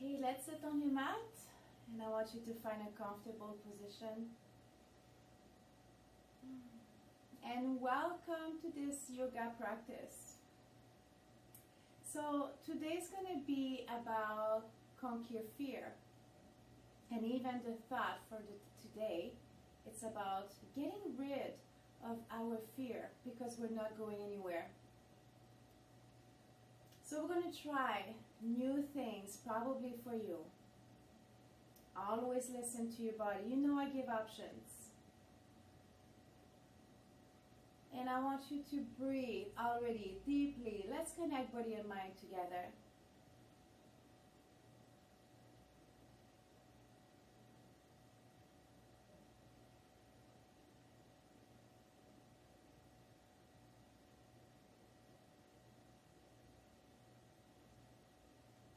Okay, let's sit on your mat, and I want you to find a comfortable position. And welcome to this yoga practice. So today's going to be about conquer fear. And even the thought for today, it's about getting rid of our fear because we're not going anywhere. So we're going to try new things probably for you. Always listen to your body. You know I give options. And I want you to breathe already deeply. Let's connect body and mind together.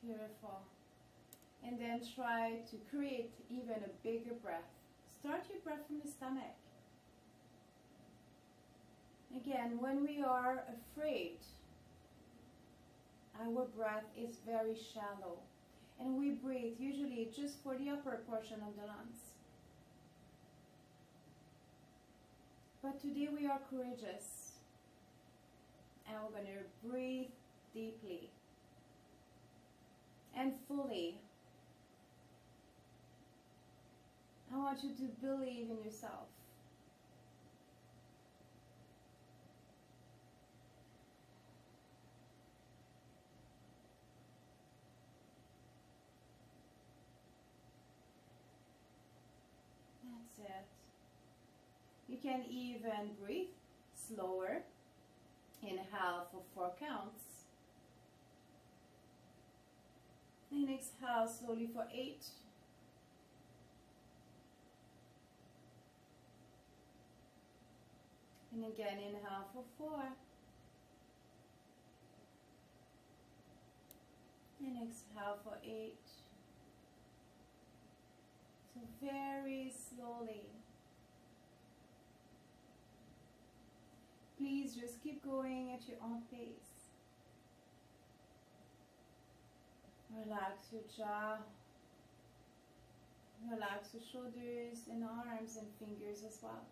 Beautiful. And then try to create even a bigger breath. Start your breath from the stomach. Again, when we are afraid, our breath is very shallow. And we breathe usually just for the upper portion of the lungs. But today we are courageous. And we're going to breathe deeply and fully. I want you to believe in yourself. That's it. You can even breathe slower. Inhale for 4 counts. And exhale slowly for 8. And again, inhale for 4. And exhale for 8. So very slowly. Please just keep going at your own pace. Relax your jaw. Relax your shoulders and arms and fingers as well.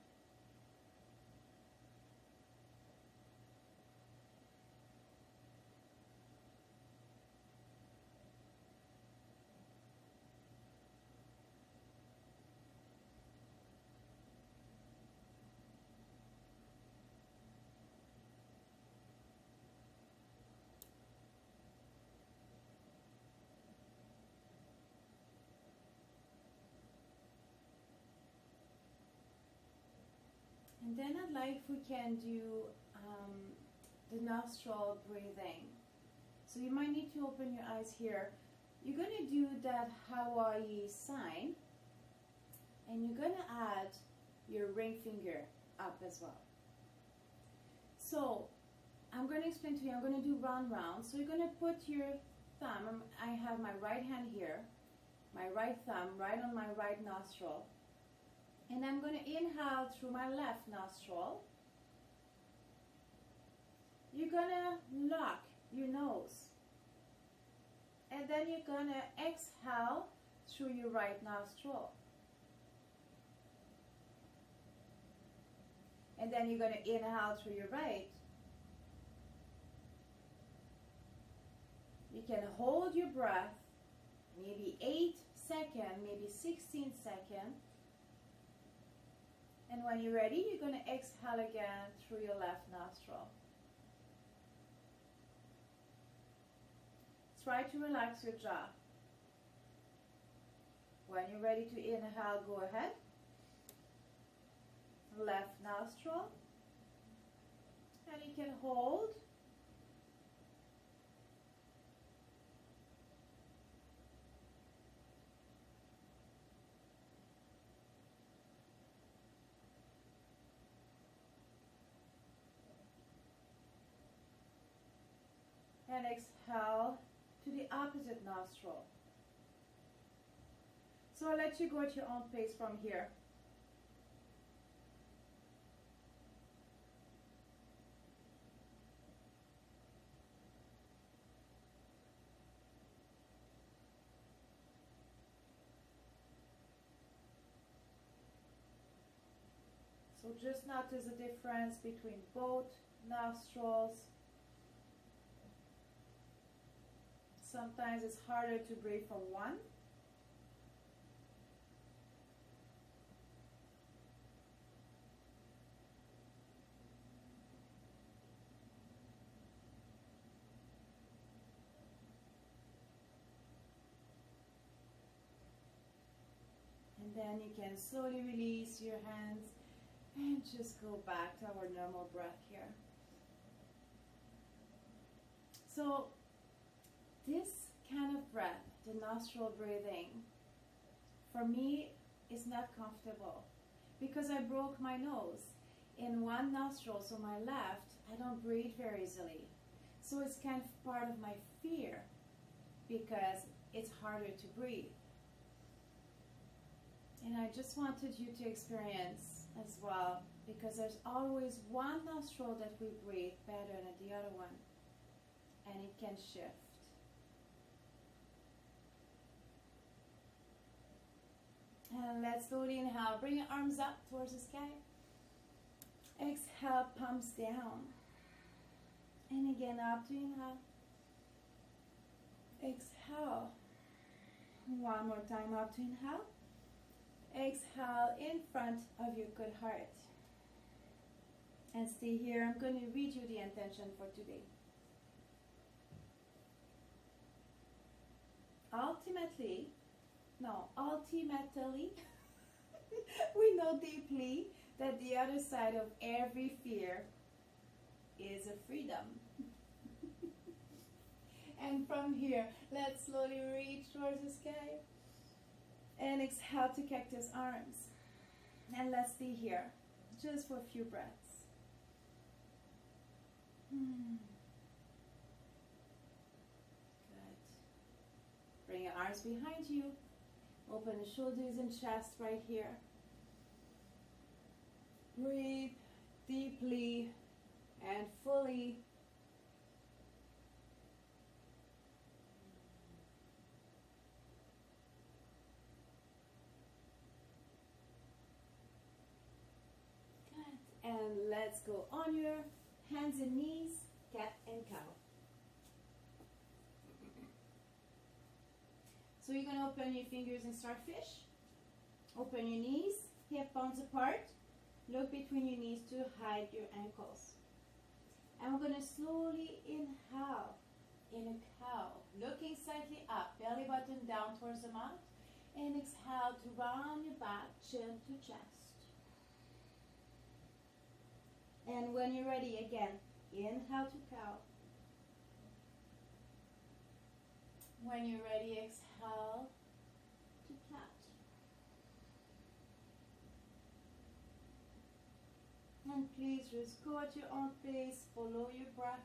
And then I'd like if we can do the nostril breathing. So you might need to open your eyes here. You're going to do that Hawaii sign. And you're going to add your ring finger up as well. So I'm going to explain to you. I'm going to do round. So you're going to put your thumb. I have my right hand here. My right thumb right on my right nostril. And I'm going to inhale through my left nostril. You're going to lock your nose. And then you're going to exhale through your right nostril. And then you're going to inhale through your right. You can hold your breath, maybe 8 seconds, maybe 16 seconds. And when you're ready, you're going to exhale again through your left nostril. Try to relax your jaw. When you're ready to inhale, go ahead. Left nostril. And you can hold. And exhale to the opposite nostril. So I'll let you go at your own pace from here. So just notice the difference between both nostrils. Sometimes it's harder to breathe from one. And then you can slowly release your hands and just go back to our normal breath here. So this kind of breath, the nostril breathing, for me is not comfortable because I broke my nose in one nostril, so my left, I don't breathe very easily. So it's kind of part of my fear because it's harder to breathe. And I just wanted you to experience as well, because there's always one nostril that we breathe better than the other one, and it can shift. And let's slowly inhale, bring your arms up towards the sky. Exhale, palms down. And again, up to inhale. Exhale. One more time, up to inhale. Exhale in front of your good heart. And stay here. I'm going to read you the intention for today. Ultimately, we know deeply that the other side of every fear is a freedom. And from here, let's slowly reach towards the sky. And exhale to cactus arms. And let's stay here just for a few breaths. Good. Bring your arms behind you. Open the shoulders and chest right here. Breathe deeply and fully. Good. And let's go on your hands and knees, cat and cow. So you're going to open your fingers and start fish. Open your knees, hip bones apart. Look between your knees to hide your ankles. And we're going to slowly inhale in a cow, looking slightly up, belly button down towards the mat. And exhale to round your back, chin to chest. And when you're ready, again, inhale to cow. When you're ready, exhale to cat. And please just go at your own pace, follow your breath.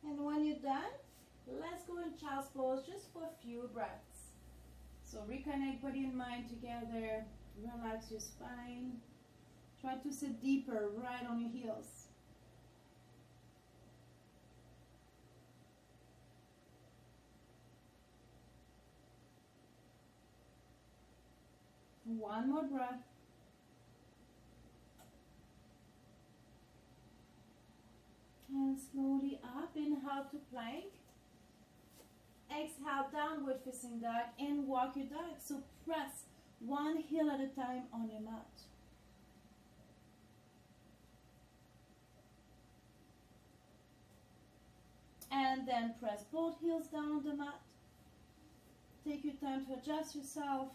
And when you're done, let's go in child's pose just for a few breaths. So reconnect body and mind together. Relax your spine. Try to sit deeper, right on your heels. One more breath. And slowly up, inhale to plank. Exhale, downward facing dog, and walk your dog. So press one heel at a time on your mat. And then press both heels down on the mat. Take your time to adjust yourself.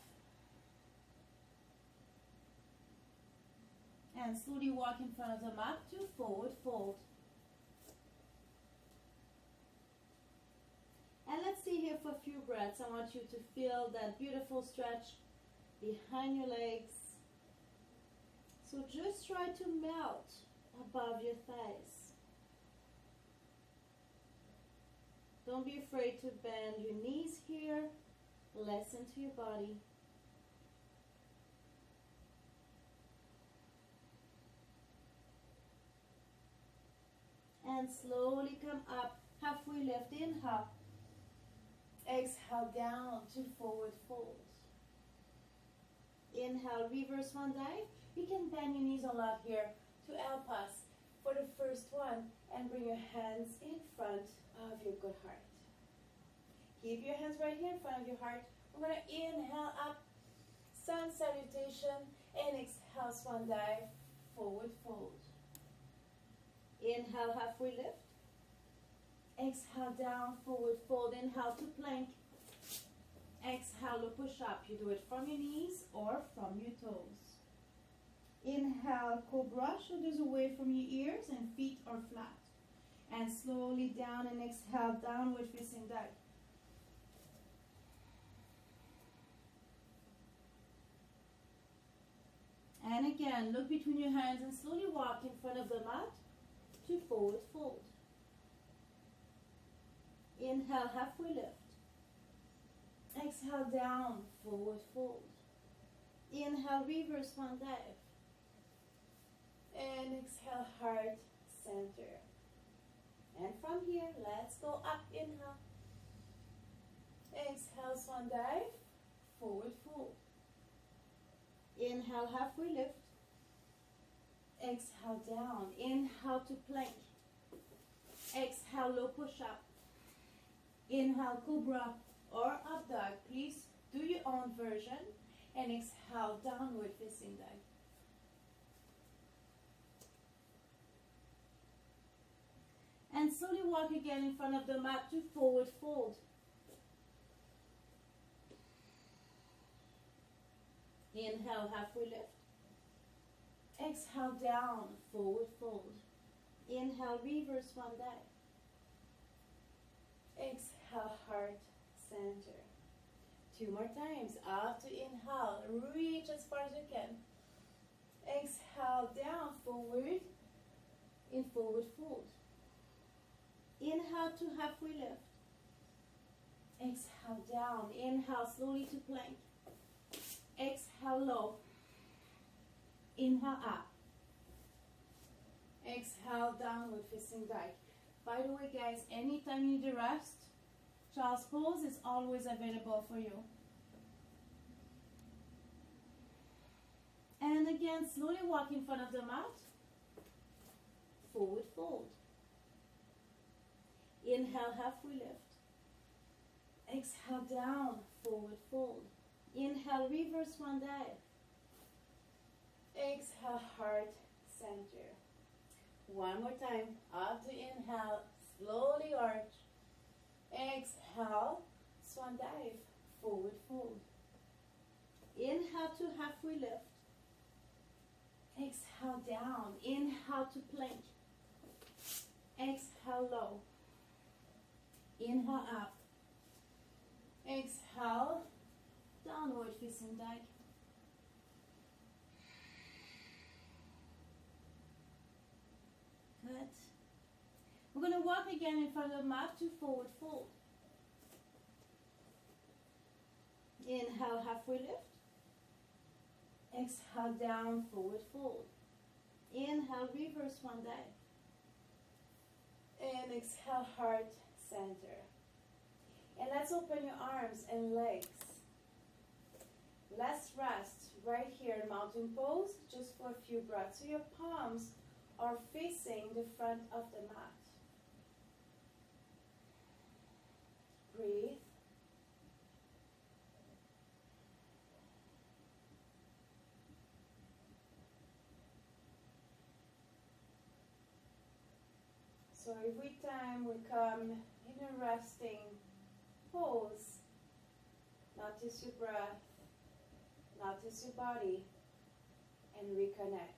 And slowly walk in front of the mat to forward fold. And let's stay here for a few breaths. I want you to feel that beautiful stretch behind your legs. So just try to melt above your thighs. Don't be afraid to bend your knees here. Listen to your body. And slowly come up, halfway lift, inhale. Exhale down to forward fold. Inhale, reverse swan dive. You can bend your knees a lot here to help us for the first one, and bring your hands in front of your good heart. Keep your hands right here in front of your heart. We're going to inhale up, sun salutation, and exhale, swan dive, forward fold. Inhale, halfway lift. Exhale, down, forward fold. Inhale to plank. Exhale to push up. You do it from your knees or from your toes. Inhale, cobra, shoulders away from your ears and feet are flat. And slowly down and exhale, downward facing dog. And again, look between your hands and slowly walk in front of the mat to forward fold. Inhale, halfway lift. Exhale, down, forward fold. Inhale, reverse swan dive. And exhale, heart center. And from here, let's go up, inhale. Exhale, swan dive, forward fold. Inhale, halfway lift. Exhale, down. Inhale to plank. Exhale, low push up. Inhale, cobra or up dog. Please do your own version. And exhale, downward facing dog. And slowly walk again in front of the mat to forward fold. Inhale, halfway lift. Exhale, down, forward fold. Inhale, reverse swan dive. Exhale, heart center. 2 more times. After inhale, reach as far as you can. Exhale, down, forward, in forward fold. Inhale to halfway lift. Exhale, down. Inhale, slowly to plank. Exhale, low. Inhale, up. Exhale, downward facing dog. By the way, guys, anytime you need a rest, child's pose is always available for you. And again, slowly walk in front of the mat. Forward fold. Inhale, halfway lift. Exhale, down, forward fold. Inhale, reverse swan dive. Exhale, heart center. 1 more time. After inhale, slowly arch. Exhale, swan dive, forward fold. Inhale to halfway lift. Exhale, down. Inhale to plank. Exhale, low. Inhale, up. Exhale, downward facing dog. Good. We're going to walk again in front of the mat to forward fold. Inhale, halfway lift. Exhale, down, forward fold. Inhale, reverse swan dive. And exhale, heart center. And let's open your arms and legs. Let's rest right here in mountain pose just for a few breaths. So your palms are facing the front of the mat. Breathe. So every time we come in a resting pose, notice your breath, notice your body, and reconnect.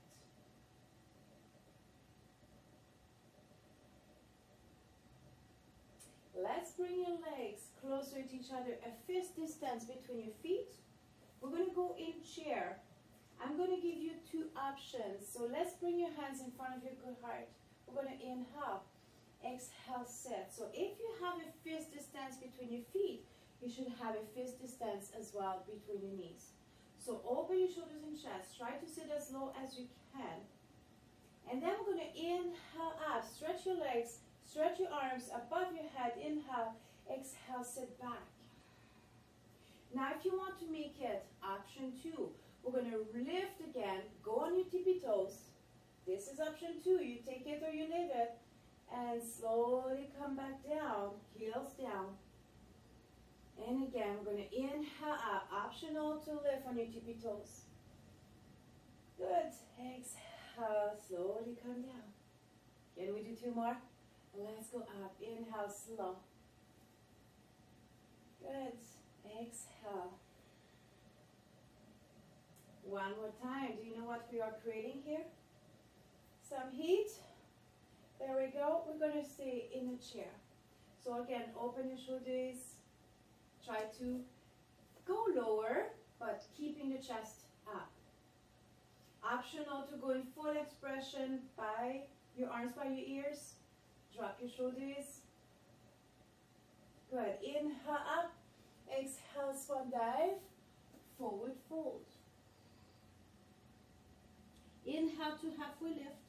Let's bring your legs closer to each other, a fist distance between your feet. We're going to go in chair. I'm going to give you two options. So let's bring your hands in front of your good heart. We're going to inhale, exhale, sit. So if you have a fist distance between your feet, you should have a fist distance as well between your knees. So open your shoulders and chest. Try to sit as low as you can. And then we're going to inhale up. Stretch your legs, stretch your arms above your head. Inhale, exhale, sit back. Now if you want to make it option 2, we're going to lift again, go on your tippy toes. This is option 2. You take it or you leave it. And slowly come back down, heels down. And again, we're going to inhale up. Optional to lift on your tippy toes. Good. Exhale, slowly come down. Can we do 2 more? Let's go up. Inhale, slow. Good. Exhale. One more time. Do you know what we are creating here? Some heat. There we go. We're going to stay in a chair. So again, open your shoulders. Try to go lower, but keeping the chest up. Optional to go in full expression by your arms by your ears. Drop your shoulders. Good. Inhale up. Exhale, swan dive. Forward fold. Inhale to halfway lift.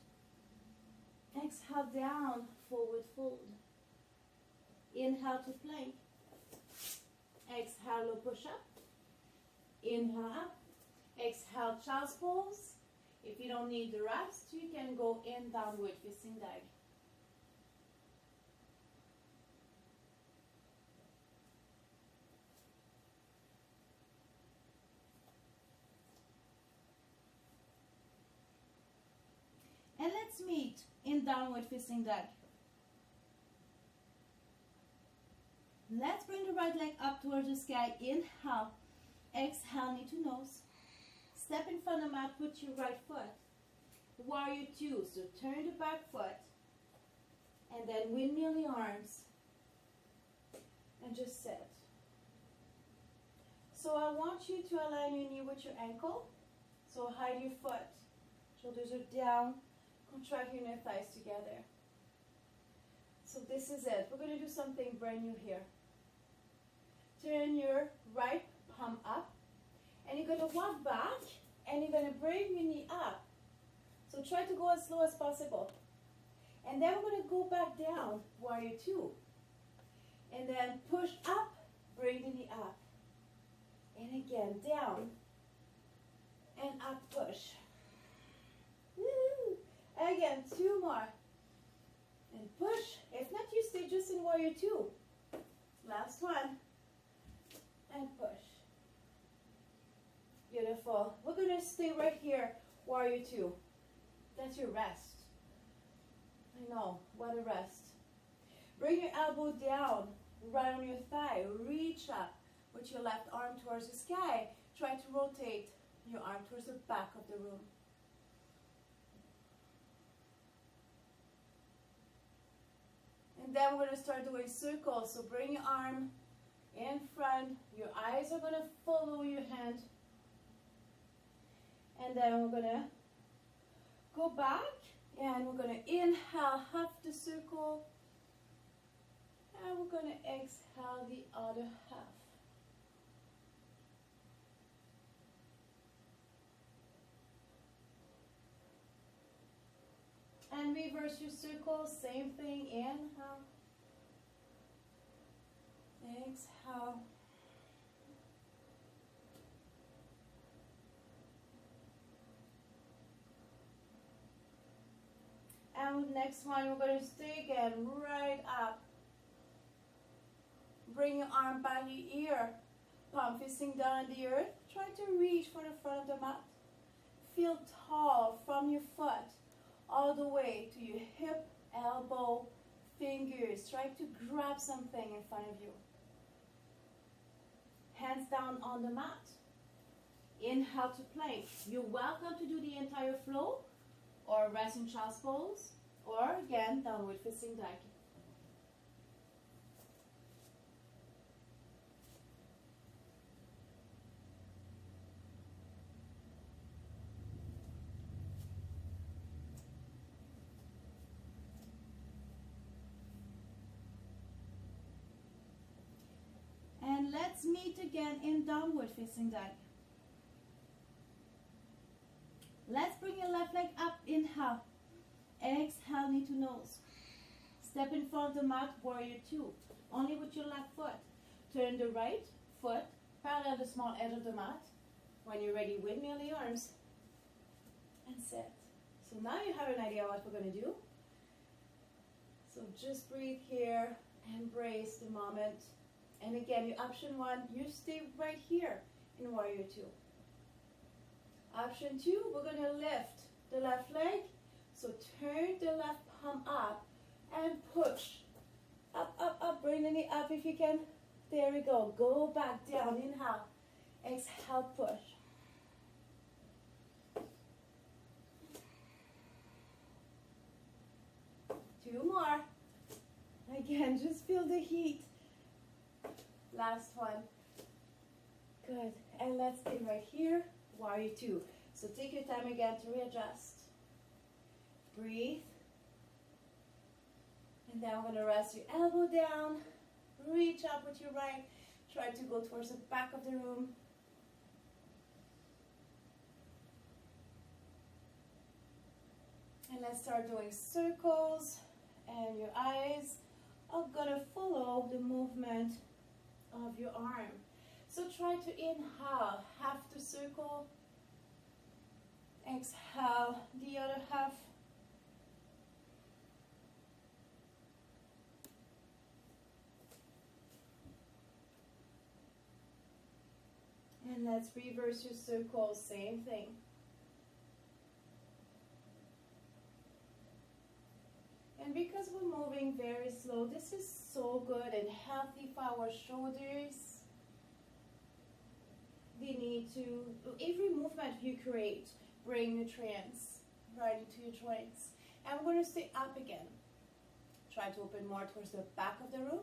Exhale down, forward fold. Inhale to plank. Exhale, low push up. Inhale up. Exhale, child's pose. If you don't need the rest, you can go in downward facing dog. And let's meet in downward facing dog. Let's bring the right leg up towards the sky. Inhale. Exhale, knee to nose. Step in front of the mat, put your right foot. Warrior 2. So turn the back foot. And then windmill the arms. And just sit. So I want you to align your knee with your ankle. So hide your foot. Shoulders are down. Contract your inner thighs together. So this is it. We're going to do something brand new here. Turn your right palm up. And you're going to walk back. And you're going to bring your knee up. So try to go as slow as possible. And then we're going to go back down. Warrior 2. And then push up. Bring the knee up. And again, down. And up, push. Woo! Again, 2 more. And push. If not, you stay just in warrior 2. Last one. And push. Beautiful. We're going to stay right here, warrior 2. That's your rest. I know, what a rest. Bring your elbow down, right on your thigh. Reach up with your left arm towards the sky. Try to rotate your arm towards the back of the room. And then we're going to start doing circles. So bring your arm in front. Your eyes are going to follow your hand. And then we're going to go back. And we're going to inhale half the circle. And we're going to exhale the other half. And reverse your circle, same thing, inhale, exhale. And with next one, we're going to stay again, right up. Bring your arm by your ear, palm facing down on the earth. Try to reach for the front of the mat. Feel tall from your foot all the way to your hip, elbow, fingers. Try to grab something in front of you. Hands down on the mat. Inhale to plank. You're welcome to do the entire flow, or rest in child's pose, or again, downward facing dog. let's meet again in downward facing dog. Let's bring your left leg up, inhale. Exhale, knee to nose. Step in front of the mat, warrior two. Only with your left foot. Turn the right foot parallel the small edge of the mat. When you're ready, windmill the arms and sit. So now you have an idea what we're going to do. So just breathe here, embrace the moment. And again, your option one, you stay right here in warrior two. Option two, we're going to lift the left leg. So turn the left palm up and push. Up, up, up. Bring the knee up if you can. There we go. Go back down. Inhale. Exhale, push. Two more. Again, just feel the heat. Last one. Good. And let's stay right here. Warrior two. So take your time again to readjust. Breathe. And then we're going to rest your elbow down. Reach up with your right. Try to go towards the back of the room. And let's start doing circles. And your eyes are going to follow the movement of your arm. So try to inhale half the circle. Exhale the other half. And let's reverse your circle, same thing. And because we're moving very slow, this is so good and healthy for our shoulders. They need to, every movement you create, bring nutrients right into your joints. And we're going to stay up again. Try to open more towards the back of the room.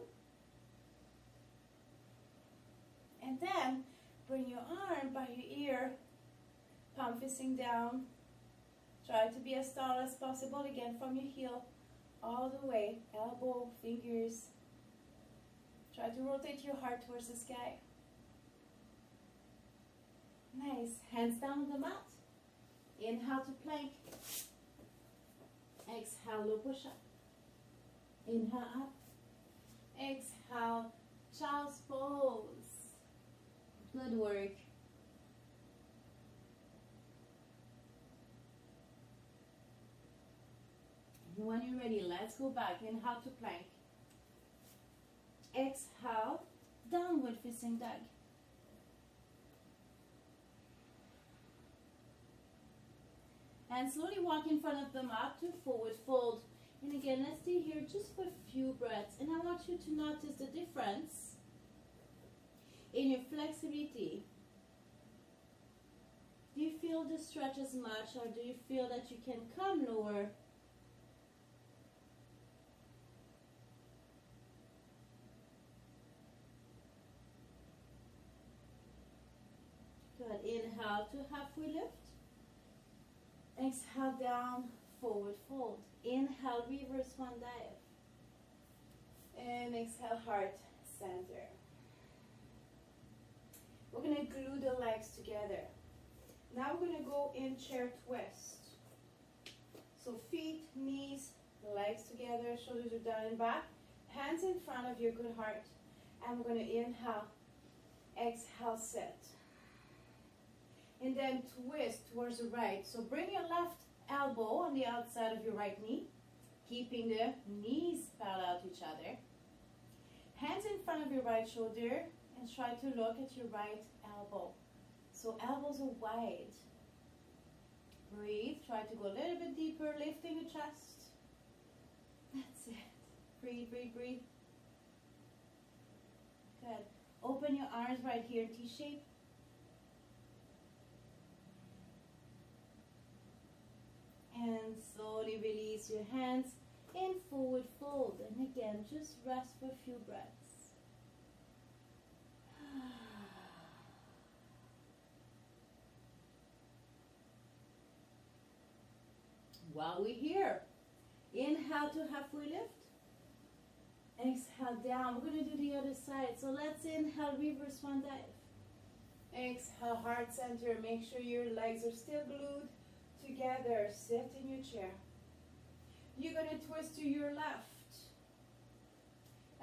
And then bring your arm by your ear, palm facing down. Try to be as tall as possible, again from your heel all the way, elbow, fingers. Try to rotate your heart towards the sky. Nice. Hands down on the mat. Inhale to plank. Exhale, low push up. Inhale up. Exhale, child's pose. Good work. When you're ready, let's go back. Inhale to plank. Exhale, downward facing dog. And slowly walk in front of the mat to forward fold. And again, let's stay here just for a few breaths. And I want you to notice the difference in your flexibility. Do you feel the stretch as much, or do you feel that you can come lower? Good. Inhale to halfway lift. Exhale down, forward fold. Inhale, reverse one dive. And exhale, heart center. We're going to glue the legs together. Now we're going to go in chair twist. So feet, knees, legs together, shoulders are down and back. Hands in front of your good heart. And we're going to inhale, exhale, sit. And then twist towards the right. So bring your left elbow on the outside of your right knee, keeping the knees parallel to each other. Hands in front of your right shoulder, and try to look at your right elbow. So elbows are wide. Breathe. Try to go a little bit deeper, lifting your chest. That's it. Breathe, breathe, breathe. Good. Open your arms right here in T-shape. And slowly release your hands in forward fold. And again, just rest for a few breaths. While we're here, inhale to halfway lift. Exhale down. We're going to do the other side. So let's inhale, reverse swan dive. Exhale, heart center. Make sure your legs are still glued together. Sit in your chair. You're going to twist to your left.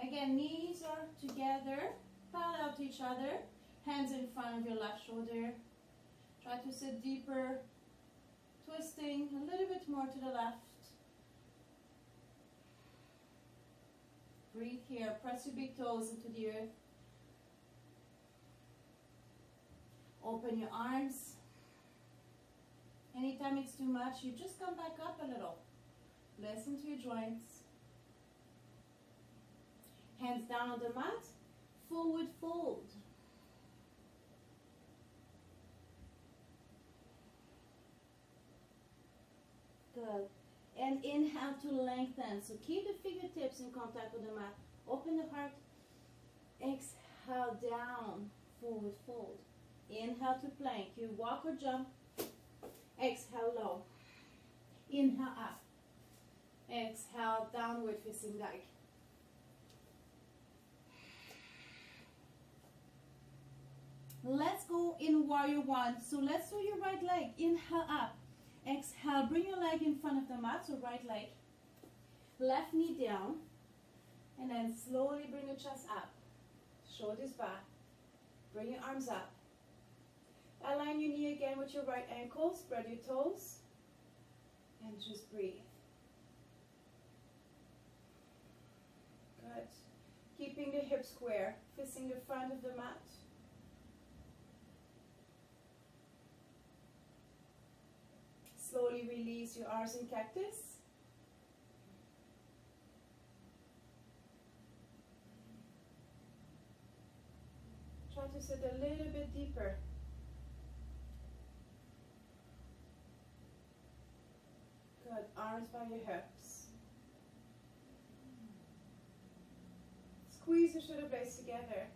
Again, knees are together, parallel to each other. Hands in front of your left shoulder. Try to sit deeper, twisting a little bit more to the left. Breathe here. Press your big toes into the earth. Open your arms. Anytime it's too much, you just come back up a little. Listen to your joints. Hands down on the mat. Forward fold. Good. And inhale to lengthen. So keep the fingertips in contact with the mat. Open the heart. Exhale down. Forward fold. Inhale to plank. You walk or jump. Exhale low. Inhale up. Exhale downward facing dog. Let's go in warrior one. So let's do your right leg. Inhale up. Exhale. Bring your leg in front of the mat. So right leg. Left knee down. And then slowly bring your chest up. Shoulders back. Bring your arms up. Align your knee again with your right ankle. Spread your toes. And just breathe. Good. Keeping the hips square. Facing the front of the mat. Slowly release your arms in cactus. Try to sit a little bit deeper. Good. Arms by your hips. Squeeze your shoulder blades together.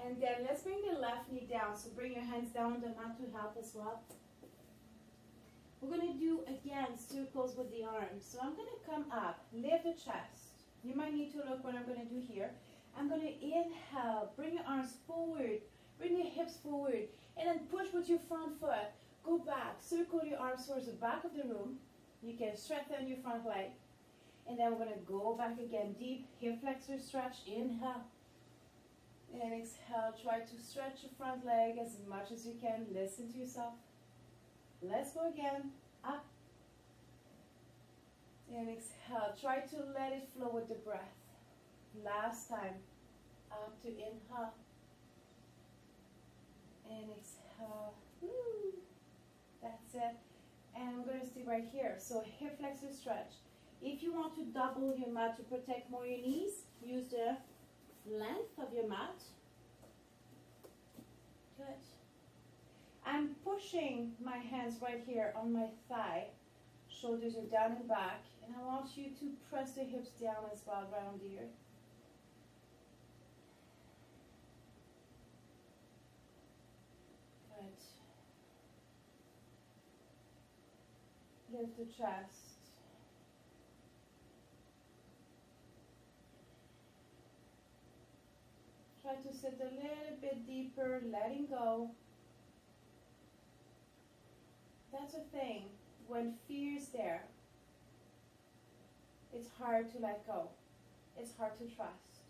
And then let's bring the left knee down. So bring your hands down on the mat to help as well. We're going to do, again, circles with the arms. So I'm going to come up, lift the chest. You might need to look what I'm going to do here. I'm going to inhale, bring your arms forward, bring your hips forward, and then push with your front foot. Go back, circle your arms towards the back of the room. You can strengthen your front leg. And then we're going to go back again, deep hip flexor stretch. Inhale. And exhale, try to stretch your front leg as much as you can. Listen to yourself. Let's go again. Up. And exhale. Try to let it flow with the breath. Last time. Up to inhale. And exhale. Woo. That's it. And we're going to stay right here. So hip flexor stretch. If you want to double your mat to protect more your knees, use the length of your mat. Good. I'm pushing my hands right here on my thigh. Shoulders are down and back. And I want you to press the hips down as well, right on the earth. Good. Lift the chest. Try to sit a little bit deeper, letting go. That's a thing. When fear is there, it's hard to let go. It's hard to trust.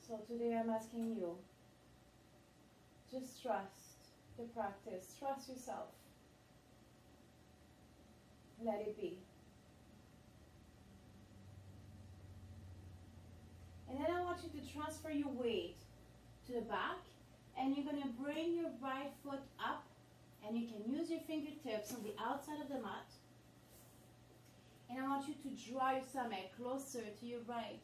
So today I'm asking you, just trust the practice. Trust yourself. Let it be. And then I want you to transfer your weight to the back, and you're going to bring your right foot up, and you can use your fingertips on the outside of the mat. And I want you to draw your stomach closer to your right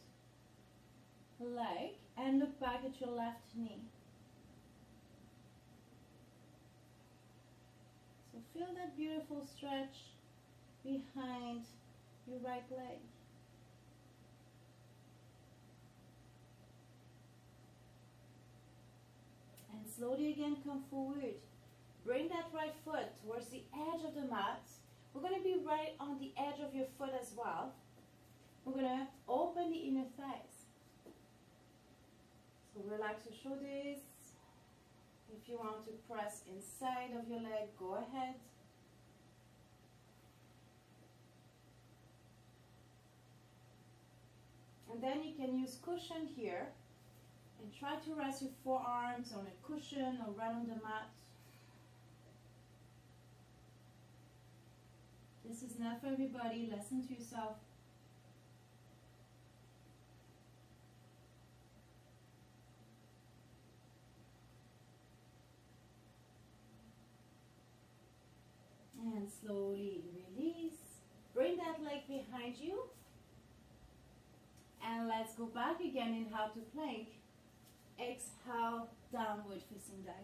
leg and look back at your left knee. So feel that beautiful stretch behind your right leg. And slowly again come forward. Bring that right foot towards the edge of the mat. We're going to be right on the edge of your foot as well. We're going to open the inner thighs. So relax your shoulders. If you want to press inside of your leg, go ahead. And then you can use cushion here and try to rest your forearms on a cushion or right on the mat. This is not for everybody. Listen to yourself. And slowly release. Bring that leg behind you. And let's go back again in how to plank. Exhale, downward facing dog.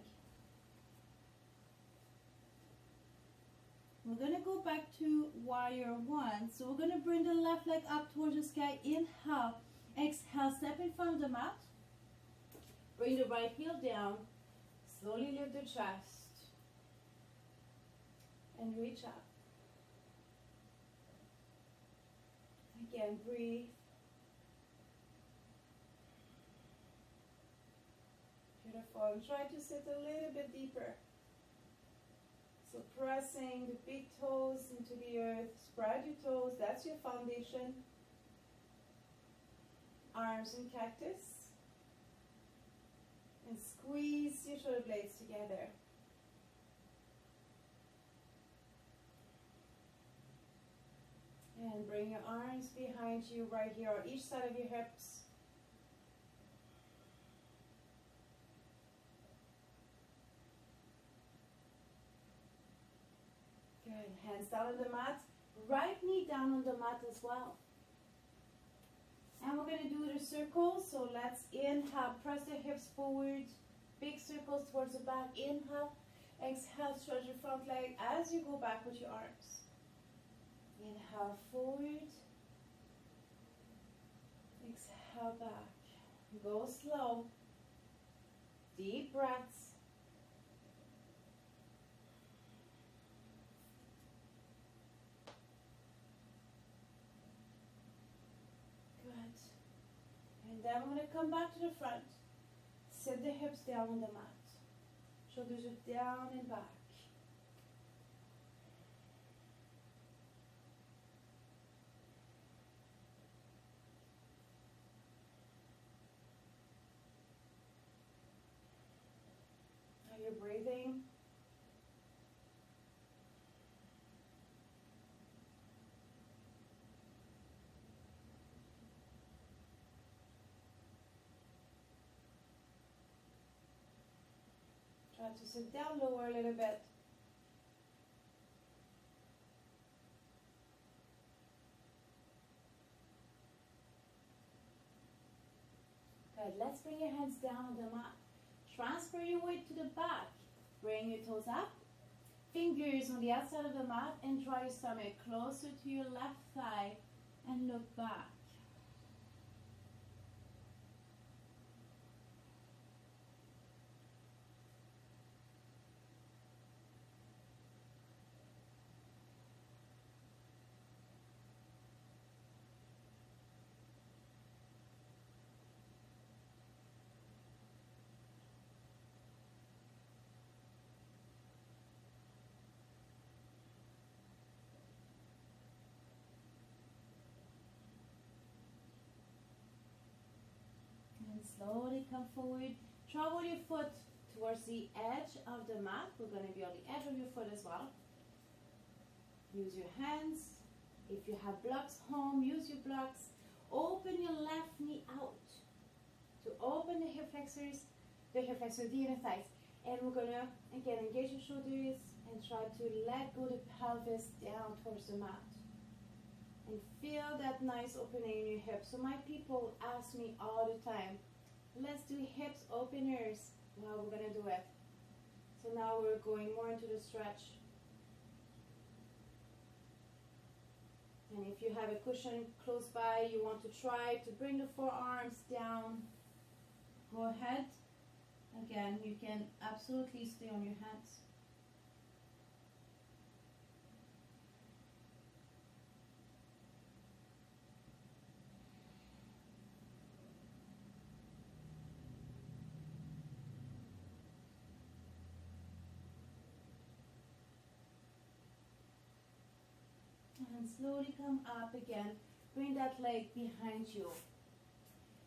We're going to go back to warrior one. So we're going to bring the left leg up towards the sky. Inhale. Exhale, step in front of the mat. Bring the right heel down. Slowly lift the chest. And reach up. Again, breathe. Beautiful. And try to sit a little bit deeper. So pressing the big toes into the earth. Spread your toes. That's your foundation. Arms in cactus. And squeeze your shoulder blades together. And bring your arms behind you right here on each side of your hips. Good. Hands down on the mat. Right knee down on the mat as well. And we're going to do the circles. So let's inhale. Press the hips forward. Big circles towards the back. Inhale. Exhale. Stretch your front leg as you go back with your arms. Inhale forward. Exhale back. Go slow. Deep breaths. And then we're going to come back to the front. Sit the hips down on the mat. Shoulders are down and back. Are you breathing? Try to sit down lower a little bit. Good. Let's bring your hands down on the mat. Transfer your weight to the back. Bring your toes up. Fingers on the outside of the mat and draw your stomach closer to your left thigh and look back. Slowly come forward. Travel your foot towards the edge of the mat. We're going to be on the edge of your foot as well. Use your hands. If you have blocks home, use your blocks. Open your left knee out to open the hip flexors, the inner thighs. And we're going to, again, engage your shoulders and try to let go the pelvis down towards the mat. And feel that nice opening in your hips. So my people ask me all the time, let's do hips openers. Well, we're going to do it. So now we're going more into the stretch. And if you have a cushion close by, you want to try to bring the forearms down, go ahead. Again, you can absolutely stay on your hands. and slowly come up again. Bring that leg behind you.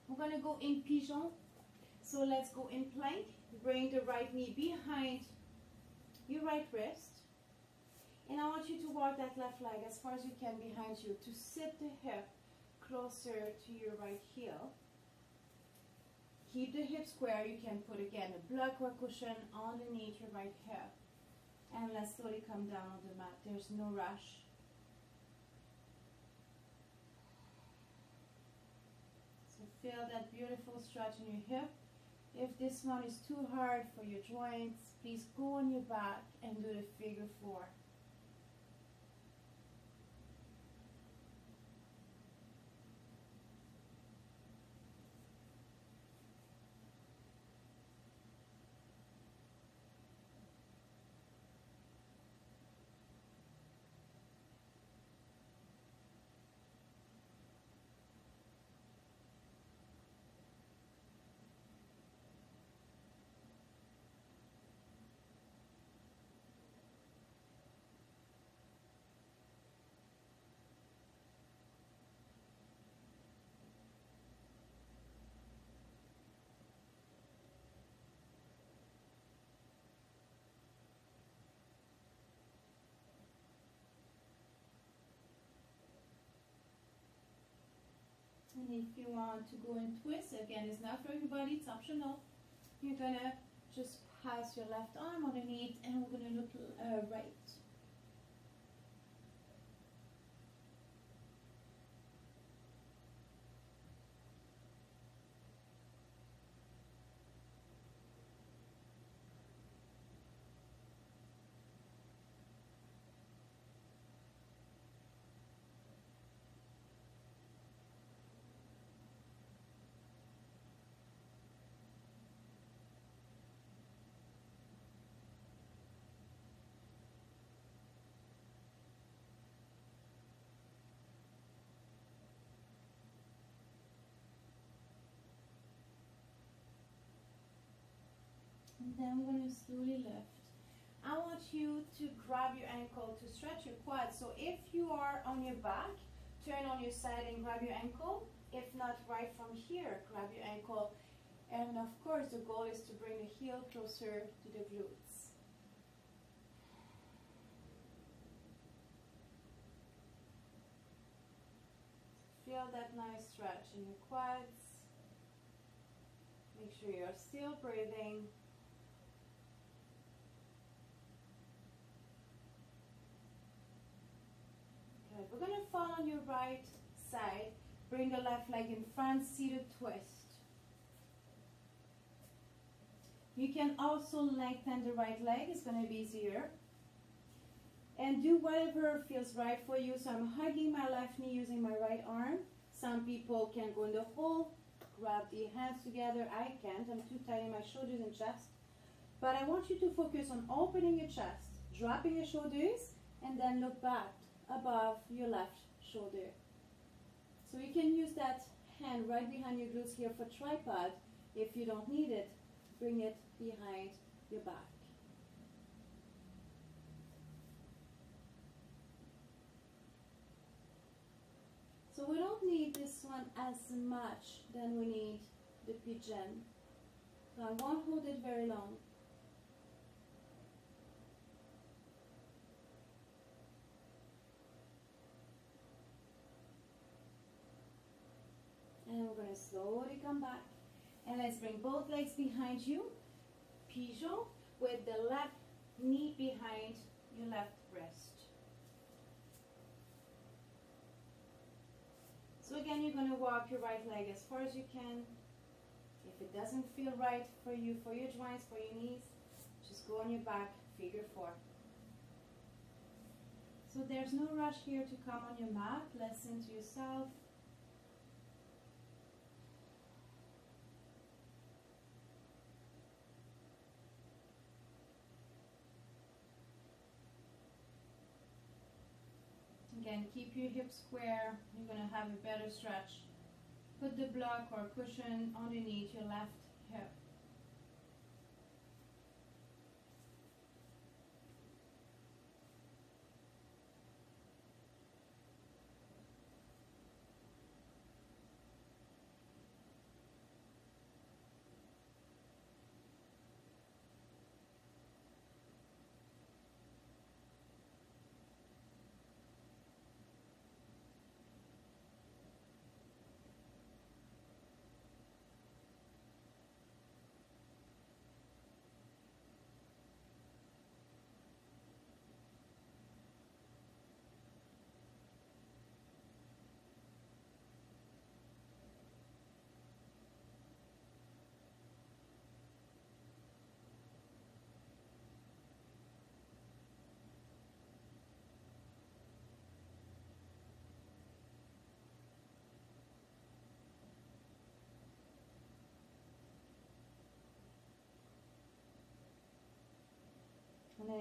We're going to go in pigeon. So let's go in plank. Bring the right knee behind your right wrist. And I want you to walk that left leg as far as you can behind you to sit the hip closer to your right heel. Keep the hip square. You can put again a block or cushion underneath your right hip. And let's slowly come down on the mat. There's no rush. So feel that beautiful stretch in your hip. If this one is too hard for your joints, please go on your back and do the figure 4. And if you want to go and twist, again, it's not for everybody, it's optional. You're going to just pass your left arm underneath and we're going to look right. And then we're going to slowly lift. I want you to grab your ankle to stretch your quad. So if you are on your back, turn on your side and grab your ankle. If not, right from here, grab your ankle. And of course, the goal is to bring the heel closer to the glutes. Feel that nice stretch in your quads. Make sure you're still breathing. Good. We're going to fall on your right side. Bring the left leg in front, seated twist. You can also lengthen the right leg. It's going to be easier. And do whatever feels right for you. So I'm hugging my left knee using my right arm. Some people can go in the hole, grab the hands together. I can't. I'm too tight in my shoulders and chest. But I want you to focus on opening your chest, dropping your shoulders, and then look back above your left shoulder. So you can use that hand right behind your glutes here for tripod. If you don't need it, bring it behind your back. So we don't need this one as much than we need the pigeon. So I won't hold it very long. And we're going to slowly come back. And let's bring both legs behind you. Pigeon with the left knee behind your left wrist. So again, you're going to walk your right leg as far as you can. If it doesn't feel right for you, for your joints, for your knees, just go on your back, figure 4. So there's no rush here to come on your mat. Listen to yourself. Again, keep your hips square. You're going to have a better stretch. Put the block or cushion underneath your left hip.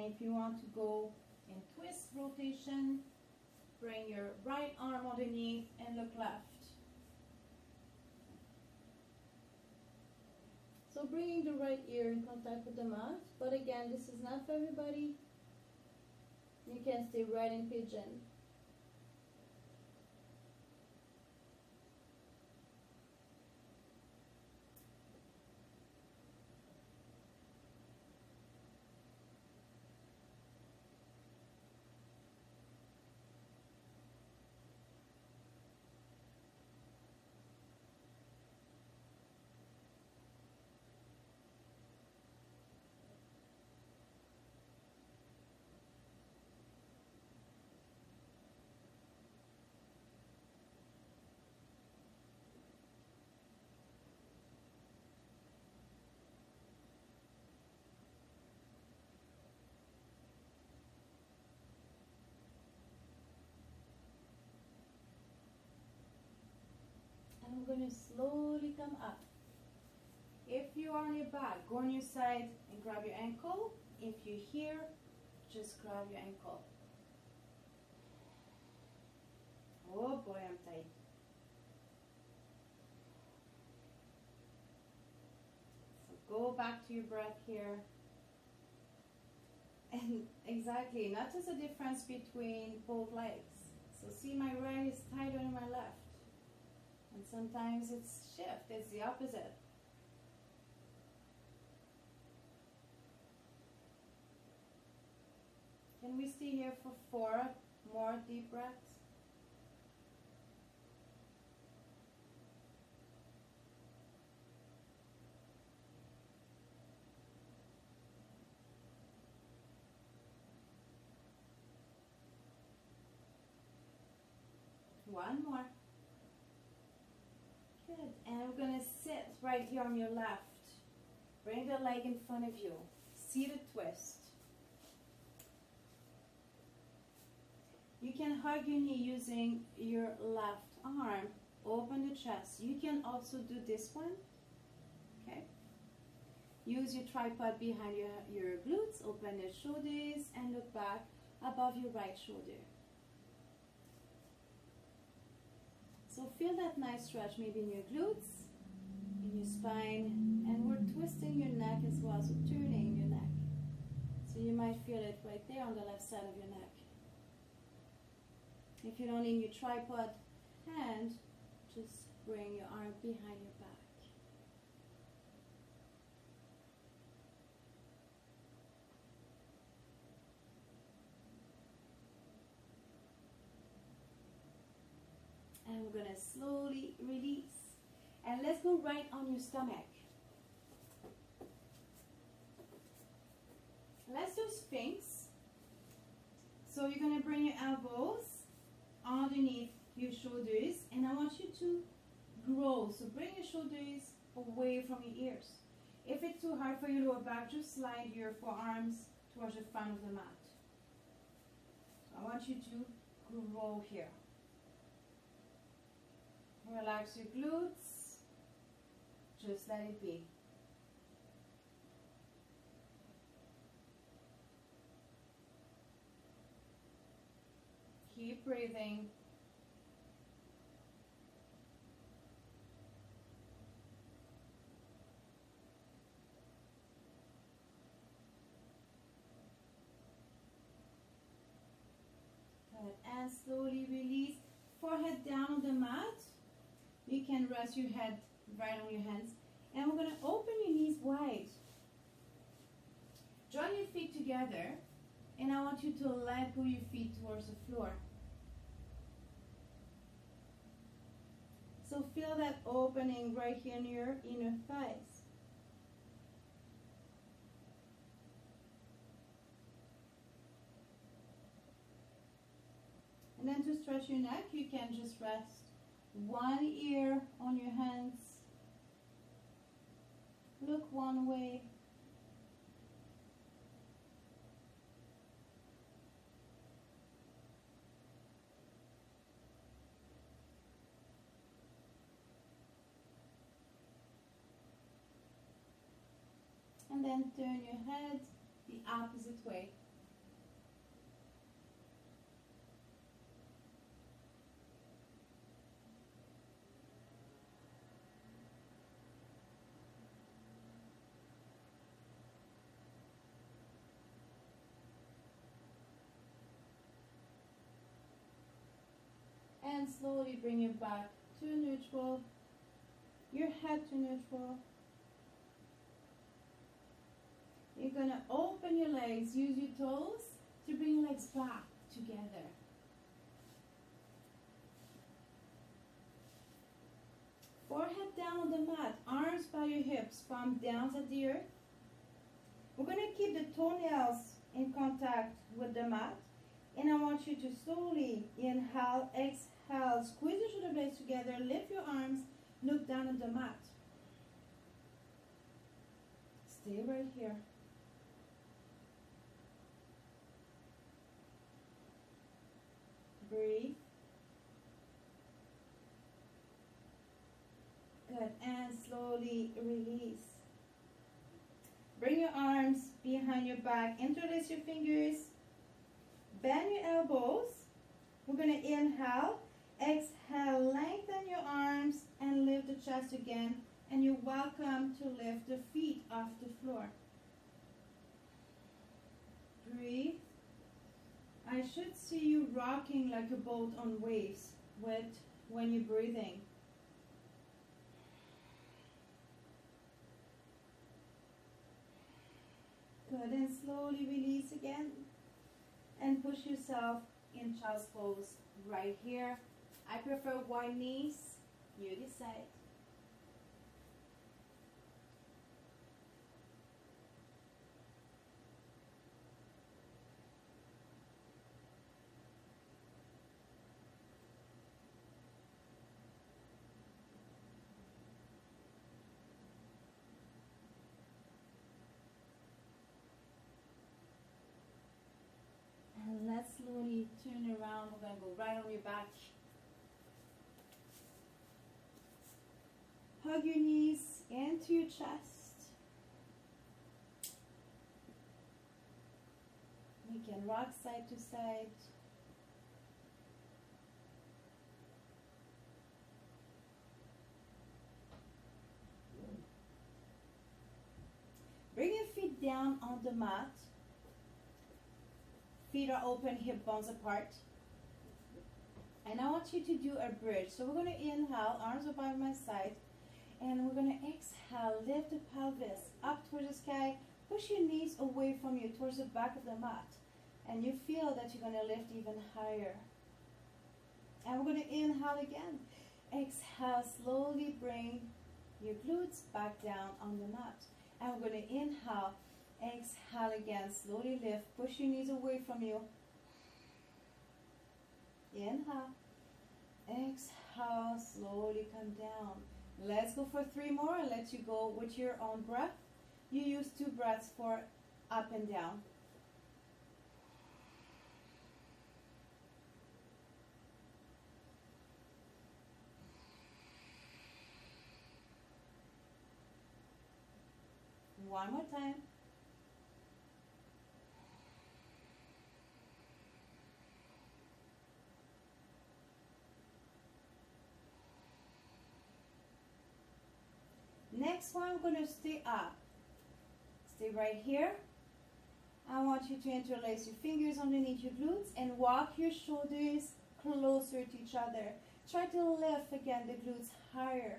if you want to go in twist rotation, bring your right arm underneath and look left. So bringing the right ear in contact with the mat, but again, this is not for everybody. You can stay right in pigeon. I'm going to slowly come up. If you are on your back, go on your side and grab your ankle. If you're here, just grab your ankle. Oh boy, I'm tight. So go back to your breath here. And exactly, notice the difference between both legs. So see, my right is tighter than my left. And sometimes it's shift, it's the opposite. Can we stay here for 4 more deep breaths? One more. Good. And we're going to sit right here on your left. Bring the leg in front of you. Seated twist. You can hug your knee using your left arm. Open the chest. You can also do this one. Okay. Use your tripod behind your glutes. Open your shoulders and look back above your right shoulder. So feel that nice stretch maybe in your glutes, in your spine, and we're twisting your neck as well, so turning your neck. So you might feel it right there on the left side of your neck. If you don't need your tripod hand, just bring your arm behind your back. And we're going to slowly release. And let's go right on your stomach. Let's do Sphinx. So you're going to bring your elbows underneath your shoulders. And I want you to grow. So bring your shoulders away from your ears. If it's too hard for your lower back, just slide your forearms towards the front of the mat. So I want you to grow here. Relax your glutes. Just let it be. Keep breathing. Good. And slowly release. Forehead down on the mat. You can rest your head right on your hands. And we're going to open your knees wide. Join your feet together. And I want you to let go your feet towards the floor. So feel that opening right here in your inner thighs. And then to stretch your neck, you can just rest one ear on your hands. Look one way. And then turn your head the opposite way. slowly bring your back to neutral, your head to neutral. You're going to open your legs, use your toes to bring your legs back together. Forehead down on the mat, arms by your hips, palm down at the earth. We're going to keep the toenails in contact with the mat. And I want you to slowly inhale, exhale, squeeze your shoulder blades together, lift your arms, look down at the mat. Stay right here. Breathe. Good. And slowly release. Bring your arms behind your back. Interlace your fingers. Bend your elbows. We're going to inhale. Exhale. Lengthen your arms and lift the chest again. And you're welcome to lift the feet off the floor. Breathe. I should see you rocking like a boat on waves when you're breathing. Good, and slowly release again. And push yourself in child's pose right here. I prefer wide knees. You decide. Let's slowly turn around. We're going to go right on your back. Hug your knees into your chest. We can rock side to side. Bring your feet down on the mat. Feet are open, hip bones apart. And I want you to do a bridge. So we're going to inhale, arms are by my side. And we're going to exhale, lift the pelvis up towards the sky. Push your knees away from you towards the back of the mat. And you feel that you're going to lift even higher. And we're going to inhale again. Exhale, slowly bring your glutes back down on the mat. And we're going to inhale. Exhale again, slowly lift, push your knees away from you. Inhale, exhale, slowly come down. Let's go for 3 more. I'll let you go with your own breath. You use 2 breaths for up and down. One more time. Next one, we're going to stay up. Stay right here. I want you to interlace your fingers underneath your glutes and walk your shoulders closer to each other. Try to lift again the glutes higher.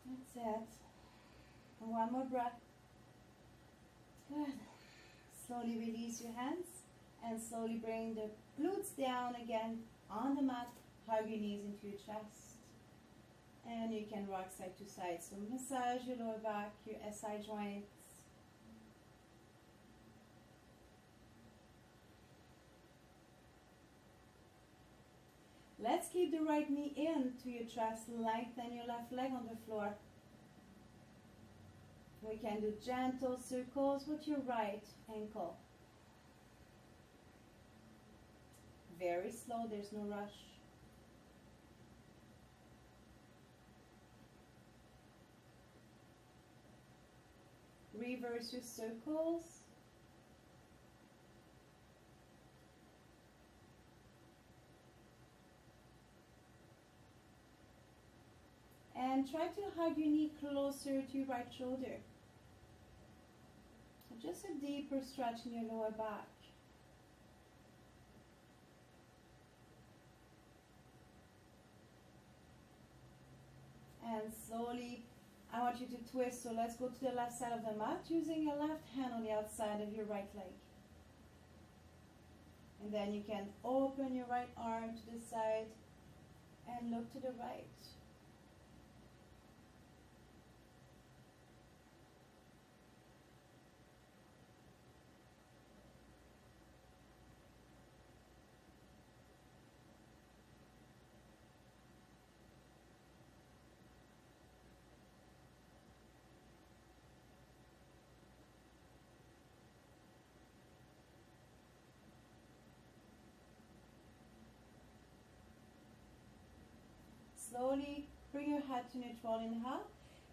That's it. And one more breath. Good. Slowly release your hands and slowly bring the glutes down again on the mat. Hug your knees into your chest. And you can rock side to side. So massage your lower back, your SI joints. Let's keep the right knee in to your chest. Lengthen your left leg on the floor. We can do gentle circles with your right ankle. Very slow, there's no rush. Reverse your circles. And try to hug your knee closer to your right shoulder. Just a deeper stretch in your lower back. then slowly I want you to twist. So let's go to the left side of the mat using your left hand on the outside of your right leg. And then you can open your right arm to the side and look to the right. Slowly bring your head to neutral, inhale.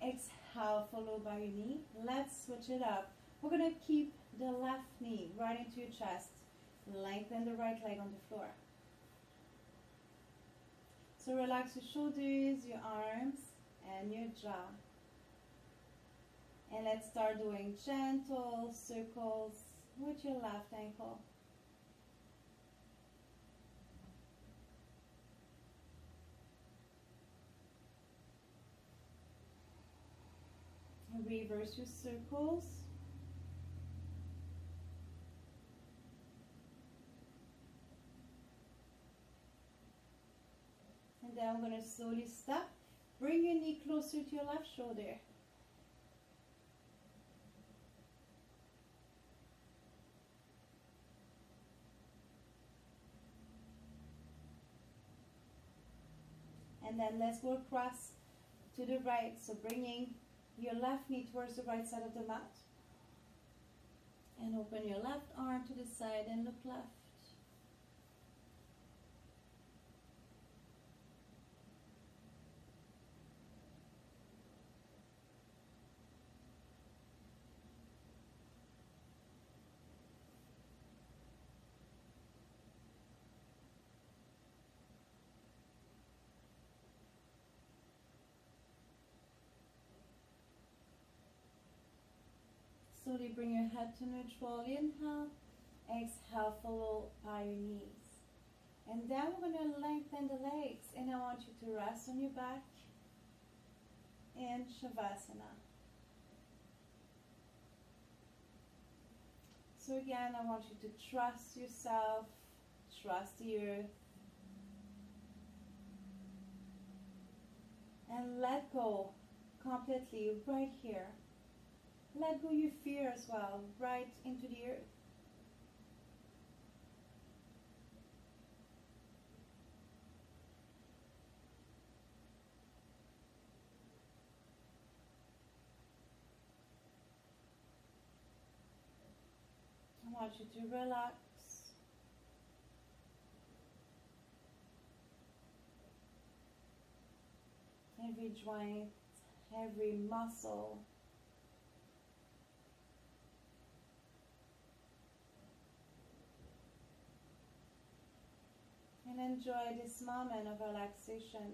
Exhale, followed by your knee. Let's switch it up. We're going to keep the left knee right into your chest. Lengthen the right leg on the floor. So relax your shoulders, your arms, and your jaw. And let's start doing gentle circles with your left ankle. Reverse your circles. And then I'm going to slowly stop. Bring your knee closer to your left shoulder. And then let's go across to the right. So bringing your left knee towards the right side of the mat. And open your left arm to the side and look left. Slowly bring your head to neutral, inhale, exhale, follow by your knees. And then we're going to lengthen the legs, and I want you to rest on your back in Shavasana. So again, I want you to trust yourself, trust the earth, and let go completely right here. Let go your fear as well, right into the earth. I want you to relax. Every joint, every muscle. And enjoy this moment of relaxation.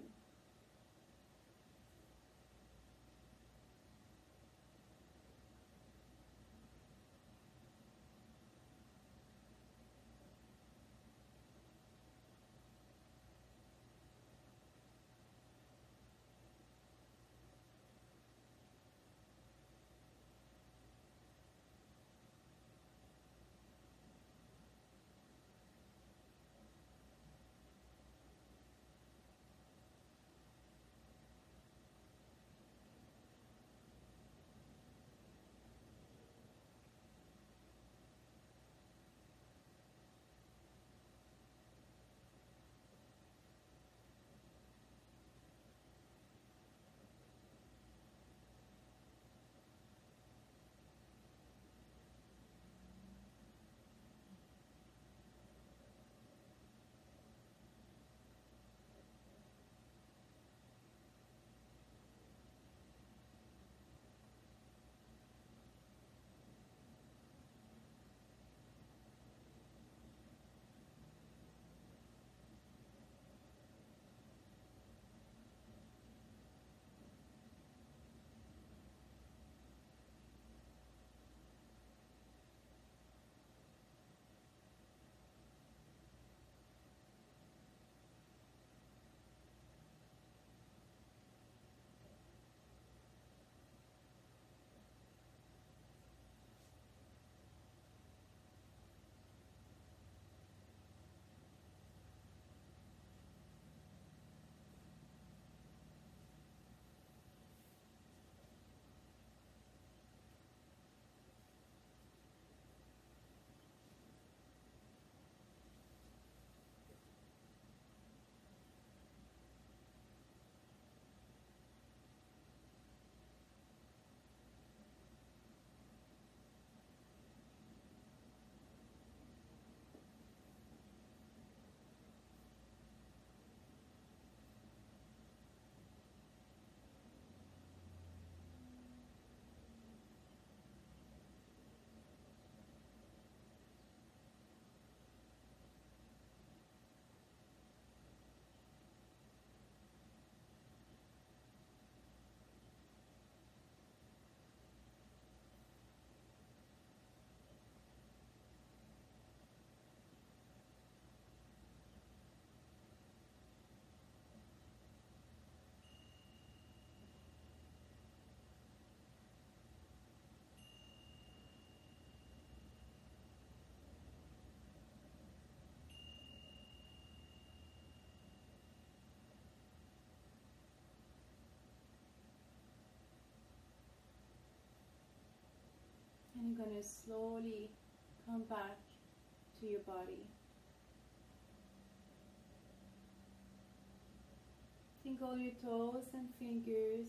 and going to slowly come back to your body. Twinkle your toes and fingers.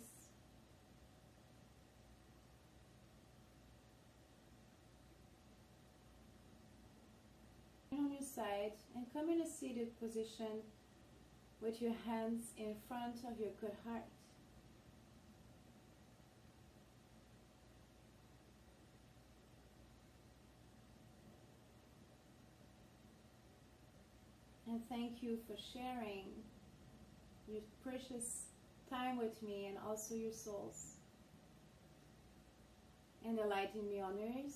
On your side and come in a seated position with your hands in front of your good heart. And thank you for sharing your precious time with me and also your souls. And the light in me honors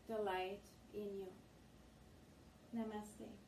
the light in you. Namaste.